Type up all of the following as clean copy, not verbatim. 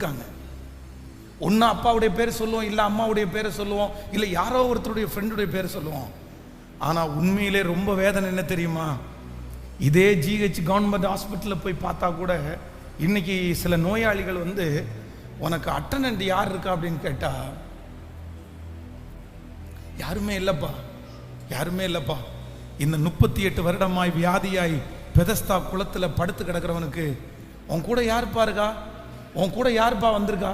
இருக்காங்க. ஒன்று அப்பாவுடைய பேர் சொல்லுவோம், இல்லை அம்மாவுடைய பேரை சொல்லுவோம், இல்லை யாரோ ஒருத்தருடைய ஃப்ரெண்டுடைய பேர் சொல்லுவோம். ஆனால் உண்மையிலே ரொம்ப வேதனை என்ன தெரியுமா? இதே ஜிஹெச் கவர்மெண்ட் ஹாஸ்பிட்டலில் போய் பார்த்தா கூட இன்னைக்கு சில நோயாளிகள் வந்து உனக்கு அட்டனண்ட் யார் இருக்கா அப்படின்னு கேட்டா யாருமே இல்லைப்பா, யாருமே இல்லைப்பா. இந்த 38 வருடமாய் வியாதியாய் பெதஸ்தா குளத்தில் படுத்து கிடக்கிறவனுக்கு உன் கூட யாருப்பா இருக்கா, உன் கூட யாருப்பா வந்திருக்கா,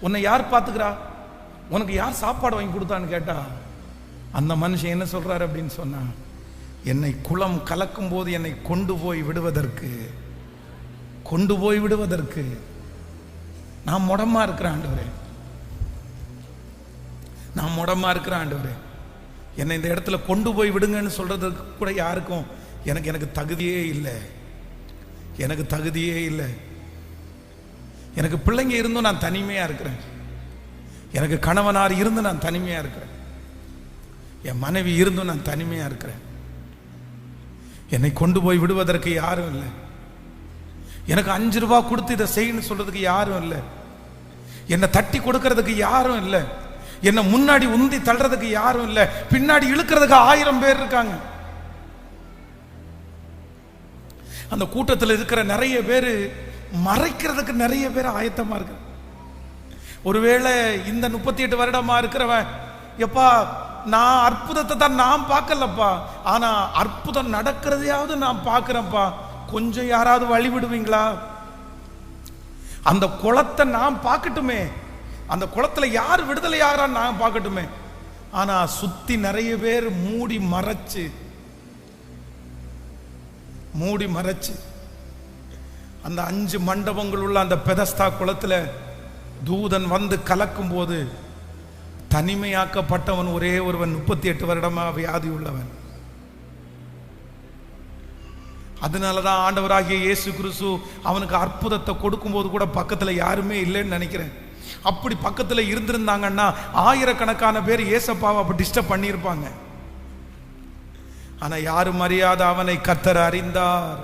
உன்னை யார் பார்த்துக்கிறா, உனக்கு யார் சாப்பாடு வாங்கி கொடுத்தான்னு கேட்டா அந்த மனுஷன் என்ன சொல்றாரு அப்படின்னு சொன்னா, என்னை குளம் கலக்கும் போது என்னை கொண்டு போய் விடுவதற்கு நான் முடமா இருக்கிறேன் ஆண்டவரே, நான் முடமா இருக்கிறேன் ஆண்டவரே, என்னை இந்த இடத்துல கொண்டு போய் விடுங்கன்னு சொல்றதுக்கு கூட யாருக்கும் எனக்கு தகுதியே இல்லை, எனக்கு தகுதியே இல்லை. எனக்கு பிள்ளைங்க இருந்தும் நான் தனிமையா இருக்கிறேன், எனக்கு கணவனார் இருந்து நான் தனிமையா இருக்கிறேன், என் மனைவி இருந்தும் நான் தனிமையா இருக்கிறேன். என்னை கொண்டு போய் விடுவதற்கு யாரும் இல்லை, எனக்கு 5 ரூபாய் கொடுத்து இதை செய்யணும்னு சொல்றதுக்கு யாரும் இல்லை, என்னை தட்டி கொடுக்கறதுக்கு யாரும் இல்லை, என்னை முன்னாடி உந்தி தள்ளுறதுக்கு யாரும் இல்லை, பின்னாடி இழுக்கிறதுக்கு 1000 பேர் இருக்காங்க. அந்த கூட்டத்தில் இருக்கிற நிறைய பேர் மறைக்கிறதுக்கு நிறைய பேர் ஆயத்தமா இருக்கு. ஒருவேளை இந்த 38 வருடமா இருக்கிறவன், எப்பா நான் அற்புதத்தை தான் நான் பார்க்கலப்பா, ஆனா அற்புதம் நடக்கிறதையாவது நான் பார்க்கிறேன்ப்பா, கொஞ்சம் யாராவது வழி விடுவீங்களா? அந்த குளத்தை நான் பார்க்கட்டுமே, அந்த குளத்துல யார் விடுதலை யாரா நான் பார்க்கட்டுமே. ஆனா சுத்தி நிறைய பேர் மூடி மறைச்சு அந்த 5 மண்டபங்கள் உள்ள அந்த பெதஸ்தா குளத்துல தூதன் வந்து கலக்கும் போது தனிமையாக்கப்பட்டவன் ஒரே ஒருவன், 38 வருடமா வியாதி உள்ளவன். அதனாலதான் ஆண்டவராகிய இயேசு கிறிஸ்து அவனுக்கு அற்புதத்தை கொடுக்கும் போது கூட பக்கத்துல யாருமே இல்லைன்னு நினைக்கிறேன். அப்படி பக்கத்துல இருந்திருந்தாங்கன்னா ஆயிரக்கணக்கான பேர் ஏசப்பாவை அப்ப டிஸ்டர்ப் பண்ணியிருப்பாங்க. ஆனா யாரும் அறியாத அவனை கர்த்தர் அறிந்தார்.